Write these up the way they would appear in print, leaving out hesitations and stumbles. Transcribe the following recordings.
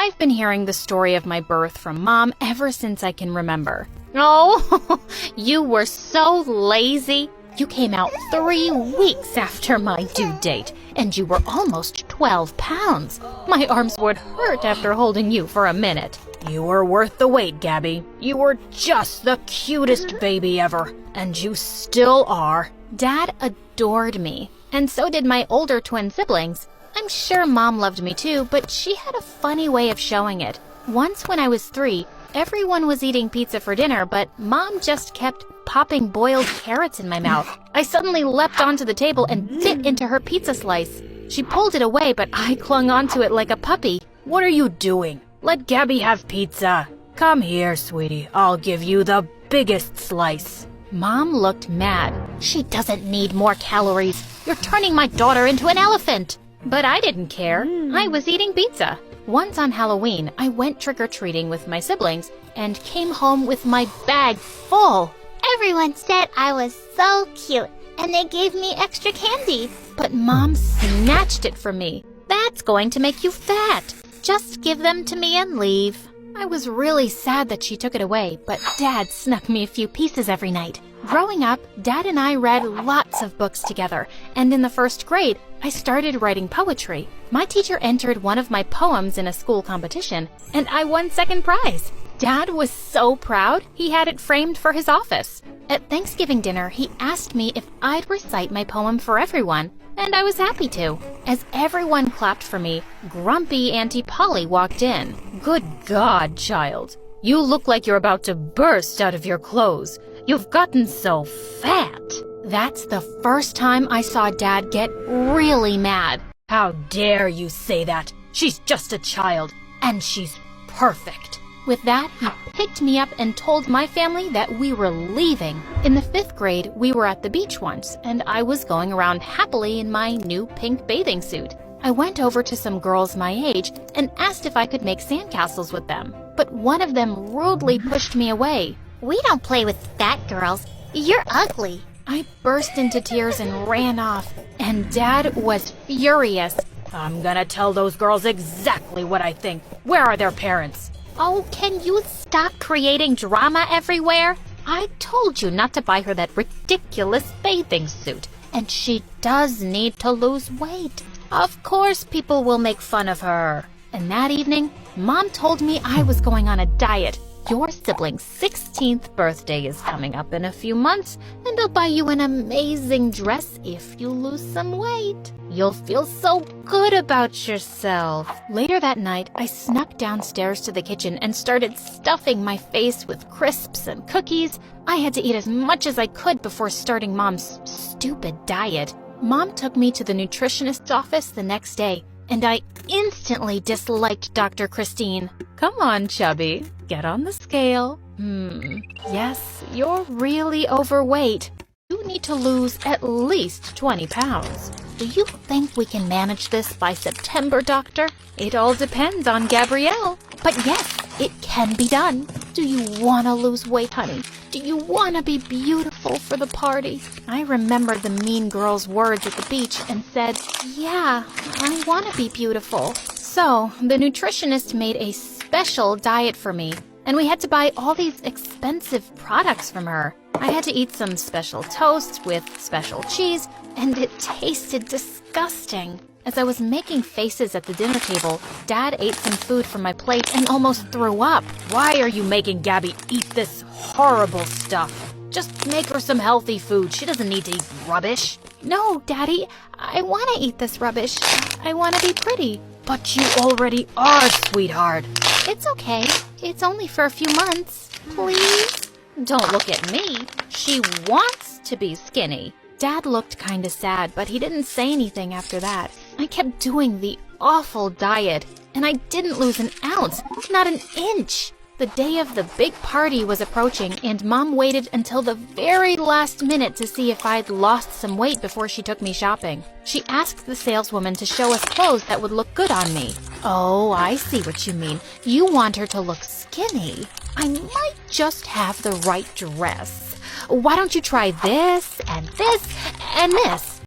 I've been hearing the story of my birth from Mom ever since I can remember. Oh, you were so lazy. You came out 3 weeks after my due date, and you were almost 12 pounds. My arms would hurt after holding you for a minute. You were worth the wait, Gabby. You were just the cutest baby ever, and you still are. Dad adored me, and so did my older twin siblings. I'm sure Mom loved me too, but she had a funny way of showing it. Once when I was 3, everyone was eating pizza for dinner, but Mom just kept popping boiled carrots in my mouth. I suddenly leapt onto the table and bit into her pizza slice. She pulled it away, but I clung onto it like a puppy. What are you doing? Let Gabby have pizza. Come here, sweetie. I'll give you the biggest slice. Mom looked mad. She doesn't need more calories. You're turning my daughter into an elephant. But I didn't care. I was eating pizza. Once on Halloween, I went trick-or-treating with my siblings and came home with my bag full. Everyone said I was so cute, and they gave me extra candy. But Mom snatched it from me. That's going to make you fat. Just give them to me and leave. I was really sad that she took it away, but Dad snuck me a few pieces every night. Growing up, Dad and I read lots of books together, and in the 1st grade, I started writing poetry. My teacher entered one of my poems in a school competition, and I won 2nd prize. Dad was so proud, he had it framed for his office. At Thanksgiving dinner, he asked me if I'd recite my poem for everyone, and I was happy to. As everyone clapped for me, grumpy Auntie Polly walked in. Good God, child. You look like you're about to burst out of your clothes. You've gotten so fat. That's the first time I saw Dad get really mad. How dare you say that? She's just a child, and she's perfect. With that, he picked me up and told my family that we were leaving. In the 5th grade, we were at the beach once, and I was going around happily in my new pink bathing suit. I went over to some girls my age and asked if I could make sandcastles with them, but one of them rudely pushed me away. We don't play with fat girls. You're ugly. I burst into tears and ran off, and Dad was furious. I'm gonna tell those girls exactly what I think. Where are their parents? Oh, can you stop creating drama everywhere? I told you not to buy her that ridiculous bathing suit, and she does need to lose weight. Of course people will make fun of her. And that evening, Mom told me I was going on a diet. Your sibling's 16th birthday is coming up in a few months, and I'll buy you an amazing dress if you lose some weight. You'll feel so good about yourself. Later that night, I snuck downstairs to the kitchen and started stuffing my face with crisps and cookies. I had to eat as much as I could before starting Mom's stupid diet. Mom took me to the nutritionist's office the next day, and I instantly disliked Dr. Christine. Come on, chubby. Get on the scale. Yes, you're really overweight. You need to lose at least 20 pounds. Do you think we can manage this by September, doctor? It all depends on Gabrielle. But yes, it can be done. Do you want to lose weight, honey? Do you want to be beautiful for the party? I remembered the mean girl's words at the beach and said, yeah, I want to be beautiful. So the nutritionist made a special diet for me, and we had to buy all these expensive products from her. I had to eat some special toast with special cheese, and it tasted disgusting. As I was making faces at the dinner table, Dad ate some food from my plate and almost threw up. Why are you making Gabby eat this horrible stuff? Just make her some healthy food. She doesn't need to eat rubbish. No, Daddy, I want to eat this rubbish. I want to be pretty. But you already are, sweetheart. It's okay. It's only for a few months. Please? Don't look at me. She wants to be skinny. Dad looked kind of sad, but he didn't say anything after that. I kept doing the awful diet, and I didn't lose an ounce, not an inch. The day of the big party was approaching, and Mom waited until the very last minute to see if I'd lost some weight before she took me shopping. She asked the saleswoman to show us clothes that would look good on me. Oh, I see what you mean. You want her to look skinny. I might just have the right dress. Why don't you try this, and this, and this?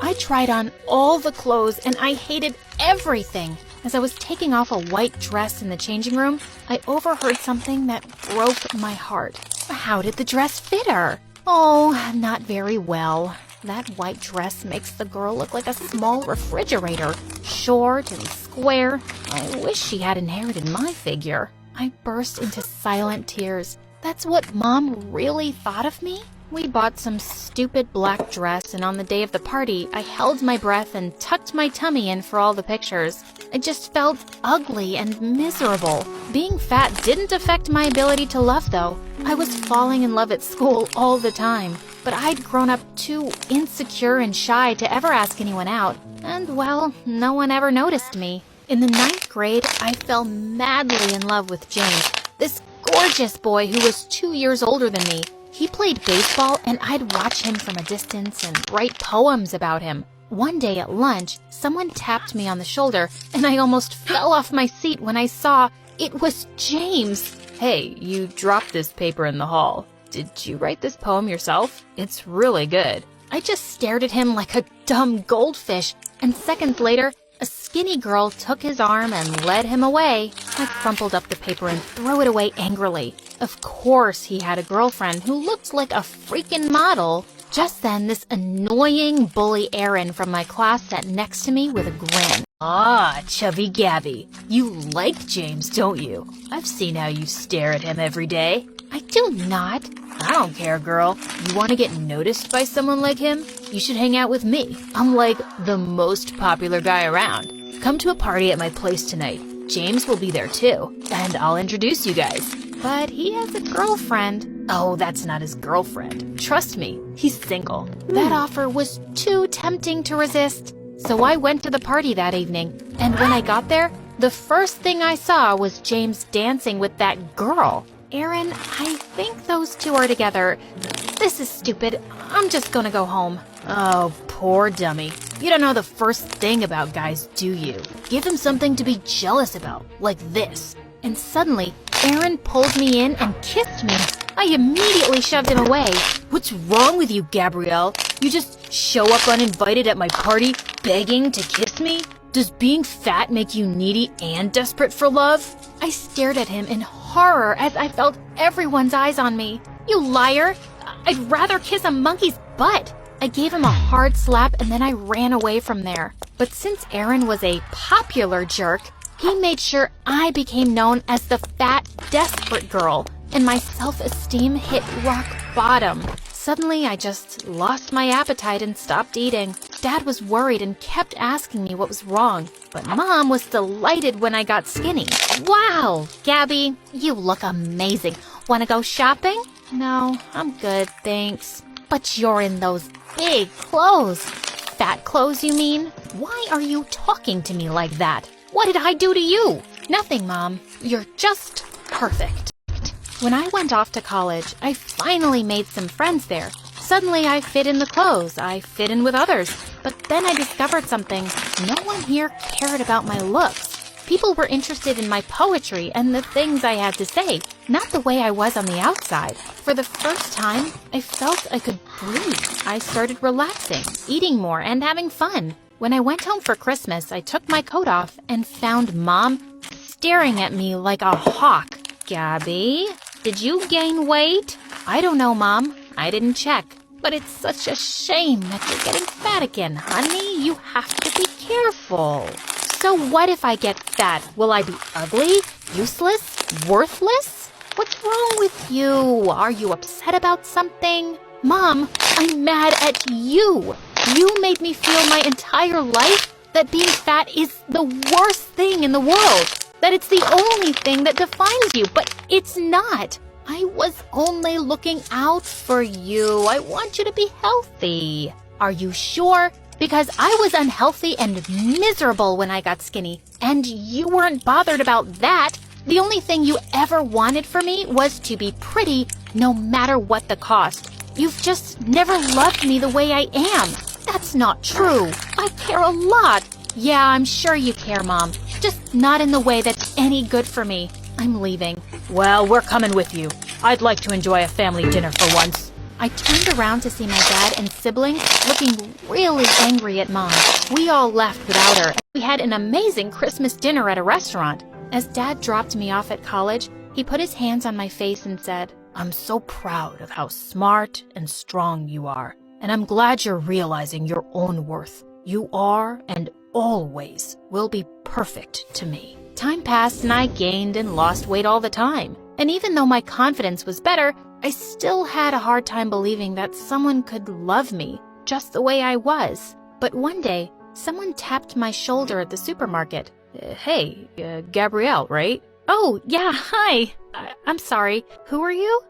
I tried on all the clothes, and I hated everything. As I was taking off a white dress in the changing room, I overheard something that broke my heart. How did the dress fit her? Oh, not very well. That white dress makes the girl look like a small refrigerator, short and square. I wish she had inherited my figure. I burst into silent tears. That's what Mom really thought of me? We bought some stupid black dress, and on the day of the party, I held my breath and tucked my tummy in for all the pictures. I just felt ugly and miserable. Being fat didn't affect my ability to love, though. I was falling in love at school all the time, but I'd grown up too insecure and shy to ever ask anyone out, and well, no one ever noticed me. In the 9th grade, I fell madly in love with James, this gorgeous boy who was 2 years older than me. He played baseball, and I'd watch him from a distance and write poems about him. One day at lunch, someone tapped me on the shoulder, and I almost fell off my seat when I saw it was James. Hey, you dropped this paper in the hall. Did you write this poem yourself? It's really good. I just stared at him like a dumb goldfish, and seconds later, a skinny girl took his arm and led him away. I crumpled up the paper and threw it away angrily. Of course, he had a girlfriend who looked like a freaking model. Just then, this annoying bully Aaron from my class sat next to me with a grin. Ah, Chubby Gabby. You like James, don't you? I've seen how you stare at him every day. I do not. I don't care, girl. You want to get noticed by someone like him? You should hang out with me. I'm like the most popular guy around. Come to a party at my place tonight. James will be there too, and I'll introduce you guys. But he has a girlfriend. Oh, that's not his girlfriend. Trust me, he's single. That offer was too tempting to resist. So I went to the party that evening, and when I got there, the first thing I saw was James dancing with that girl. Aaron, I think those two are together. This is stupid. I'm just gonna go home. Oh, poor dummy. You don't know the first thing about guys, do you? Give them something to be jealous about, like this. And suddenly, Aaron pulled me in and kissed me. I immediately shoved him away. What's wrong with you, Gabrielle? You just show up uninvited at my party, begging to kiss me? Does being fat make you needy and desperate for love? I stared at him in horror as I felt everyone's eyes on me. You liar! I'd rather kiss a monkey's butt. I gave him a hard slap and then I ran away from there. But since Aaron was a popular jerk, he made sure I became known as the fat, desperate girl, and my self-esteem hit rock bottom. Suddenly, I just lost my appetite and stopped eating. Dad was worried and kept asking me what was wrong, but Mom was delighted when I got skinny. Wow, Gabby, you look amazing. Want to go shopping? No, I'm good, thanks. But you're in those big clothes. Fat clothes, you mean? Why are you talking to me like that? What did I do to you? Nothing, Mom. You're just perfect. When I went off to college, I finally made some friends there. Suddenly, I fit in the clothes. I fit in with others. But then I discovered something. No one here cared about my looks. People were interested in my poetry and the things I had to say, not the way I was on the outside. For the first time, I felt I could breathe. I started relaxing, eating more, and having fun. When I went home for Christmas, I took my coat off and found Mom staring at me like a hawk. Gabby, did you gain weight? I don't know, Mom. I didn't check. But it's such a shame that you're getting fat again, honey. You have to be careful. So what if I get fat? Will I be ugly, useless, worthless? What's wrong with you? Are you upset about something? Mom, I'm mad at you. You made me feel my entire life that being fat is the worst thing in the world. That it's the only thing that defines you, but it's not. I was only looking out for you. I want you to be healthy. Are you sure? Because I was unhealthy and miserable when I got skinny, and you weren't bothered about that. The only thing you ever wanted for me was to be pretty, no matter what the cost. You've just never loved me the way I am. That's not true. I care a lot. Yeah, I'm sure you care, Mom. Just not in the way that's any good for me. I'm leaving. Well, we're coming with you. I'd like to enjoy a family dinner for once. I turned around to see my dad and siblings looking really angry at Mom. We all left without her. We had an amazing Christmas dinner at a restaurant. As Dad dropped me off at college, he put his hands on my face and said, "I'm so proud of how smart and strong you are, and I'm glad you're realizing your own worth. You are and always will be perfect to me." Time passed and I gained and lost weight all the time. And even though my confidence was better, I still had a hard time believing that someone could love me just the way I was. But one day, someone tapped my shoulder at the supermarket. Hey, Gabrielle, right? Oh, yeah, hi. I'm sorry. Who are you?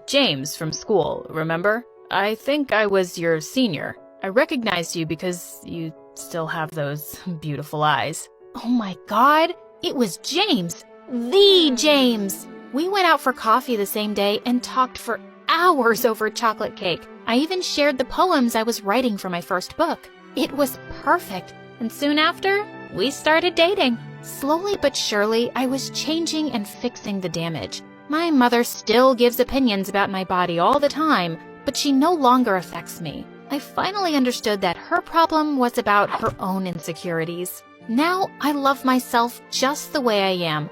James from school, remember? I think I was your senior. I recognized you because you still have those beautiful eyes. Oh my God, it was James. The James. We went out for coffee the same day and talked for hours over chocolate cake. I even shared the poems I was writing for my first book. It was perfect. And soon after, we started dating. Slowly but surely, I was changing and fixing the damage. My mother still gives opinions about my body all the time, but she no longer affects me. I finally understood that her problem was about her own insecurities. Now I love myself just the way I am.